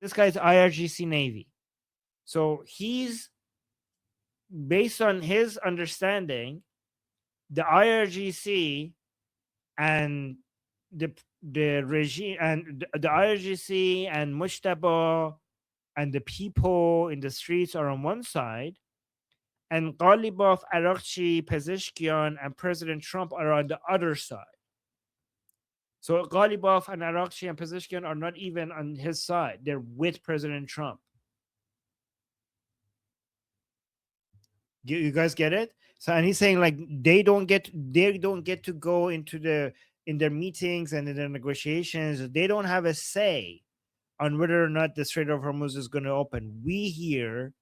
This guy's IRGC Navy. So he's, based on his understanding, the IRGC and the regime and the IRGC and Mujtaba and the people in the streets are on one side, and Ghalibaf, Arakchi, Pezeshkian, and President Trump are on the other side. So Ghalibaf and Arakchi and Pezeshkian are not even on his side. They're with President Trump. You guys get it? So, and he's saying like they don't get to go into in their meetings and in their negotiations. They don't have a say on whether or not the Strait of Hormuz is going to open. We here,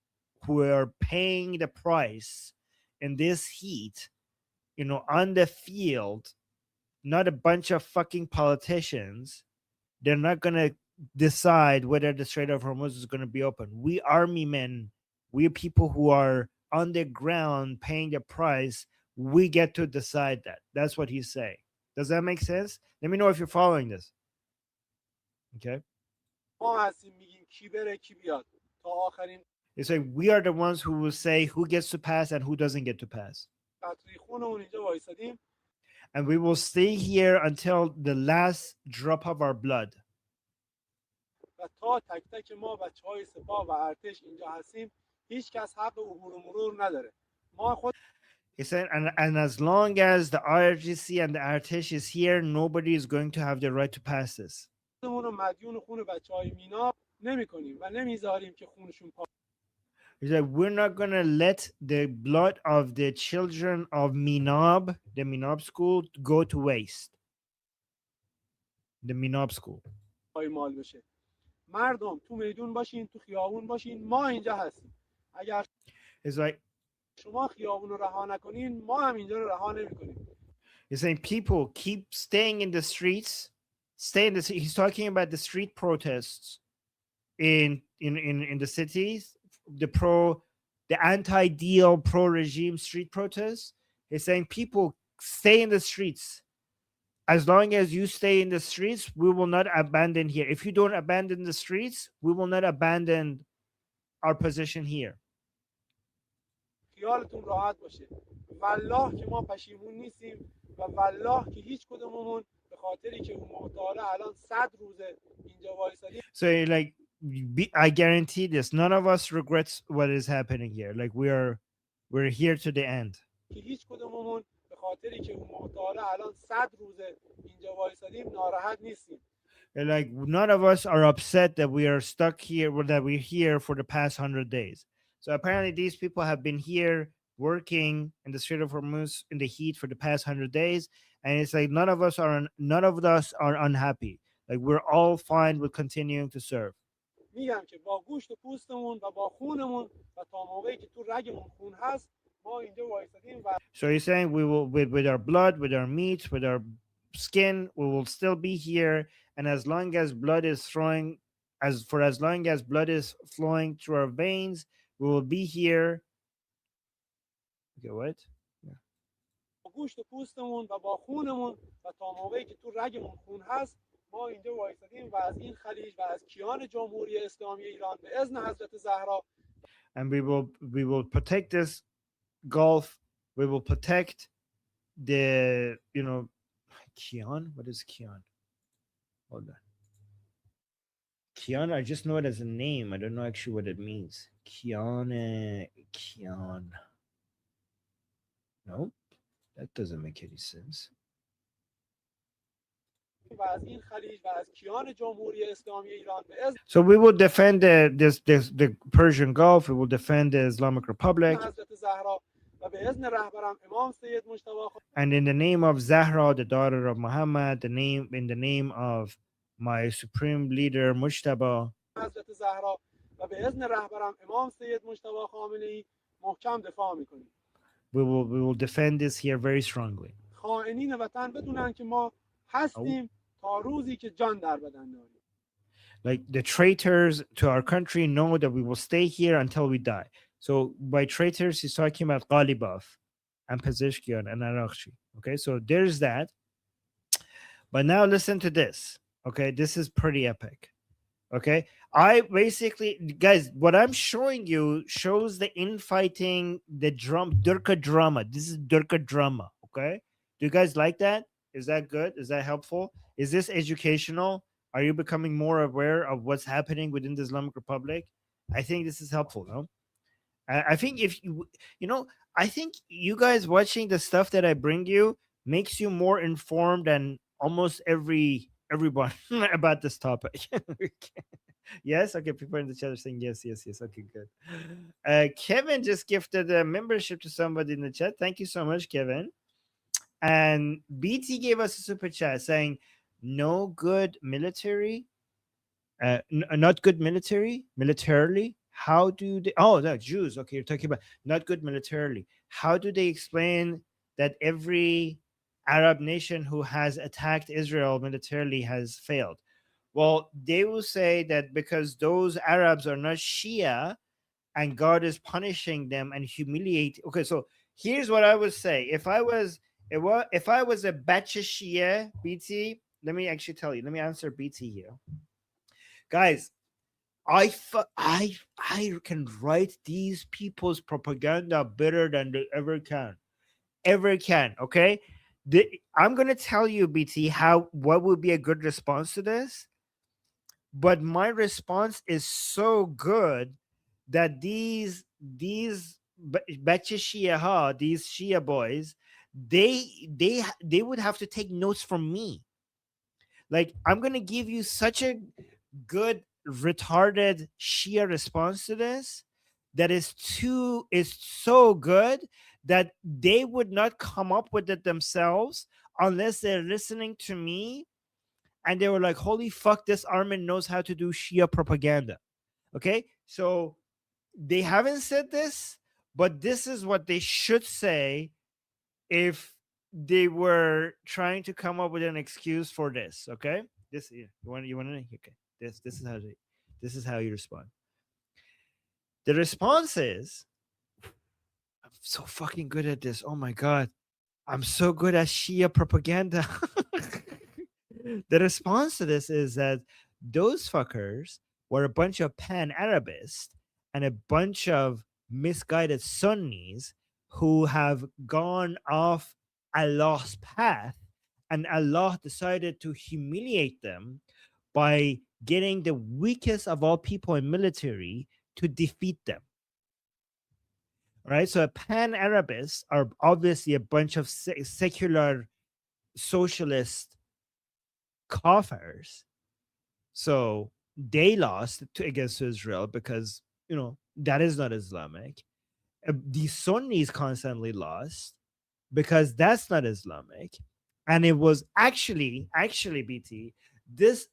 who are paying the price in this heat, on the field, not a bunch of fucking politicians, they're not going to decide whether the Strait of Hormuz is going to be open. We army men, we people who are on the ground paying the price, we get to decide that. That's what he's saying. Does that make sense? Let me know if you're following this. Okay. It's like we are the ones who will say who gets to pass and who doesn't get to pass. And we will stay here until the last drop of our blood. He said, and as long as the IRGC and the Artesh is here, nobody is going to have the right to pass this. He said, we're not going to let the blood of the children of Minab, the Minab school, go to waste. The Minab school. It's like, he's saying people keep staying in the streets, he's talking about the street protests in the cities, the anti-deal, pro-regime street protests. He's saying people stay in the streets. As long as you stay in the streets, we will not abandon here. If you don't abandon the streets, we will not abandon our position here. So like, I guarantee this, none of us regrets what is happening here. Like we're here to the end. Like none of us are upset that we are stuck here, or that we're here for the past 100 days. So apparently these people have been here working in the Strait of Hormuz in the heat for the past 100 days, and it's like none of us are unhappy. Like we're all fine with continuing to serve. So he's saying we will, with our blood, with our meat, with our skin, we will still be here, and as long as blood is flowing, as long as blood is flowing through our veins, we will be here. Okay, what? Yeah. And we will protect this Gulf. We will protect the Kian. What is Kian? Hold on. Kian, I just know it as a name. I don't know actually what it means. Kian. Nope, that doesn't make any sense. So we will defend the Persian Gulf. We will defend the Islamic Republic. And in the name of Zahra, the daughter of Muhammad, in the name of my supreme leader Mujtaba, we will defend this here very strongly. Like the traitors to our country know that we will stay here until we die. So by traitors, he's talking about Ghalibaf and Pezeshkian and Arakchi. Okay, so there's that. But now listen to this. Okay, this is pretty epic. Okay. I basically, guys, what I'm showing you shows the infighting, the Durka drama. This is Durka drama. Okay. Do you guys like that? Is that good? Is that helpful? Is this educational? Are you becoming more aware of what's happening within the Islamic Republic? I think this is helpful, no? I think if I think you guys watching the stuff that I bring you makes you more informed than almost everyone about this topic. Yes, okay. People in the chat are saying yes, yes, yes. Okay, good. Kevin just gifted a membership to somebody in the chat. Thank you so much, Kevin. And BT gave us a super chat saying, "No good military, not good militarily. How do they? Oh, the Jews. Okay, you're talking about not good militarily. How do they explain that every Arab nation who has attacked Israel militarily has failed? Well, they will say that because those Arabs are not Shia and God is punishing them and humiliate. Okay, so here's what I would say. If I was a batch of Shia, BT, let me actually tell you. Let me answer BT here. Guys, I can write these people's propaganda better than they ever can. Ever can, okay? I'm gonna tell you, BT, what would be a good response to this, but my response is so good that Bacha Shia, these Shia boys, they would have to take notes from me. Like, I'm gonna give you such a good retarded Shia response to this that is so good that they would not come up with it themselves unless they're listening to me and they were like, holy fuck, this Armin knows how to do Shia propaganda. Okay, so they haven't said this, but this is what they should say if they were trying to come up with an excuse for this. Okay, you want to okay, this is how you respond. The response is, I'm so fucking good at this. Oh my god, I'm so good at Shia propaganda. The response to this is that those fuckers were a bunch of pan-Arabists and a bunch of misguided Sunnis who have gone off Allah's path, and Allah decided to humiliate them by getting the weakest of all people in military to defeat them. Right? So pan-Arabists are obviously a bunch of secular socialist kafirs. So they lost against Israel because, that is not Islamic. The Sunnis constantly lost because that's not Islamic. And it was actually, BT, this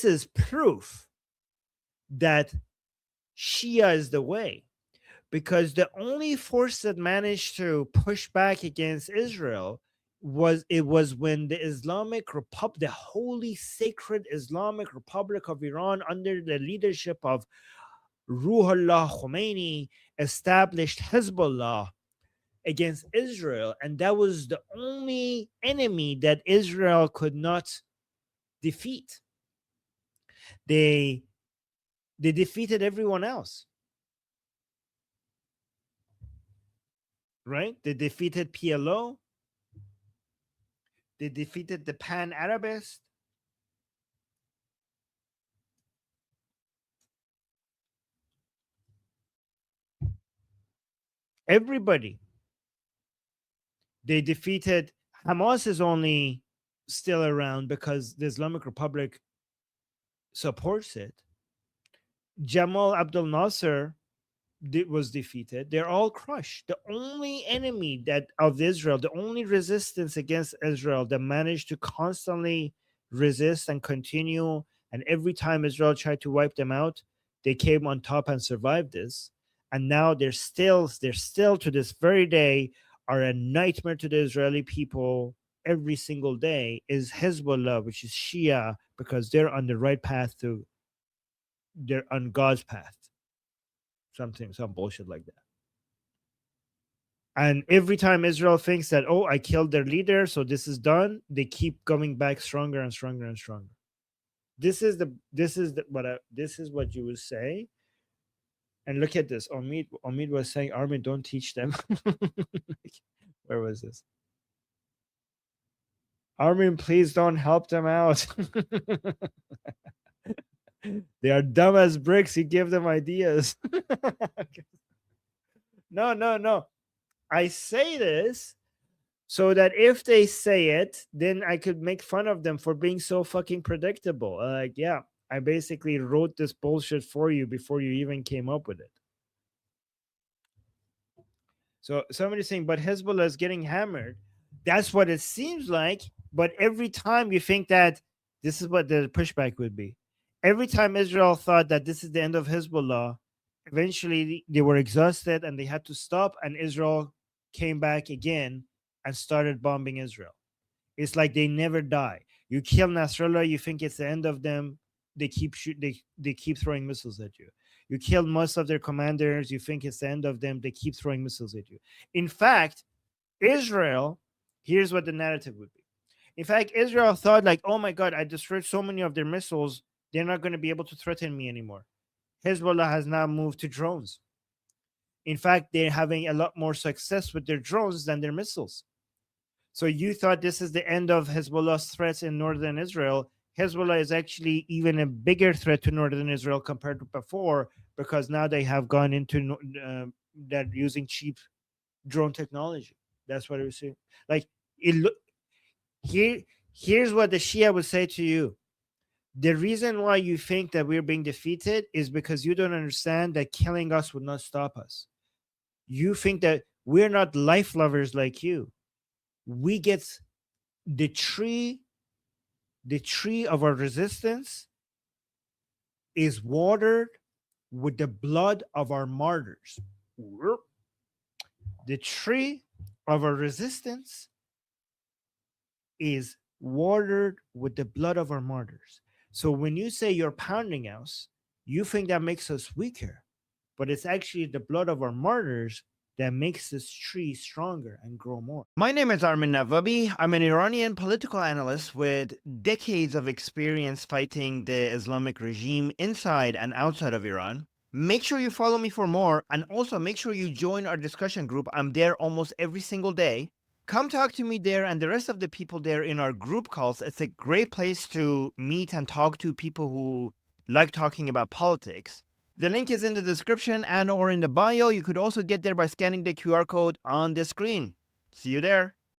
is proof that Shia is the way, because the only force that managed to push back against Israel was when the Islamic Republic, the holy sacred Islamic Republic of Iran, under the leadership of Ruhollah Khomeini, established Hezbollah against Israel, and that was the only enemy that Israel could not defeat. They defeated everyone else. Right? They defeated PLO. They defeated the pan-Arabist. Everybody. They defeated Hamas. Is only still around because the Islamic Republic supports it. Jamal Abdel Nasser was defeated. They're all crushed. The only enemy of Israel, the only resistance against Israel that managed to constantly resist and continue, and every time Israel tried to wipe them out, they came on top and survived this. And now they're still to this very day are a nightmare to the Israeli people every single day, is Hezbollah, which is Shia, because they're on the right path they're on God's path. Some bullshit like that. And every time Israel thinks that, oh, I killed their leader, so this is done, they keep coming back stronger and stronger and stronger. this is what you would say. And look at this. Omid was saying, Armin, don't teach them. Where was this? Armin, please don't help them out. They are dumb as bricks. You give them ideas. No, no, no. I say this so that if they say it, then I could make fun of them for being so fucking predictable. Like, yeah, I basically wrote this bullshit for you before you even came up with it. So somebody's saying, but Hezbollah is getting hammered. That's what it seems like. But every time you think that this is what the pushback would be. Every time Israel thought that this is the end of Hezbollah, eventually they were exhausted and they had to stop, and Israel came back again and started bombing Israel. It's like they never die. You kill Nasrallah, you think it's the end of them. They keep they keep throwing missiles at you. You kill most of their commanders, you think it's the end of them. They keep throwing missiles at you. In fact, Israel, here's what the narrative would be. In fact, Israel thought like, oh my God, I destroyed so many of their missiles. They're not going to be able to threaten me anymore. Hezbollah has now moved to drones. In fact, they're having a lot more success with their drones than their missiles. So you thought this is the end of Hezbollah's threats in northern Israel. Hezbollah is actually even a bigger threat to northern Israel compared to before, because now they have gone into that using cheap drone technology. That's what it was saying. Like it. Here's what the Shia would say to you. The reason why you think that we're being defeated is because you don't understand that killing us would not stop us. You think that we're not life lovers like you. We get the tree of our resistance is watered with the blood of our martyrs. The tree of our resistance is watered with the blood of our martyrs. So when you say you're pounding us, you think that makes us weaker, but it's actually the blood of our martyrs that makes this tree stronger and grow more. My name is Armin Navabi. I'm an Iranian political analyst with decades of experience fighting the Islamic regime inside and outside of Iran. Make sure you follow me for more, and also make sure you join our discussion group. I'm there almost every single day. Come talk to me there and the rest of the people there in our group calls. It's a great place to meet and talk to people who like talking about politics. The link is in the description and or in the bio. You could also get there by scanning the QR code on the screen. See you there.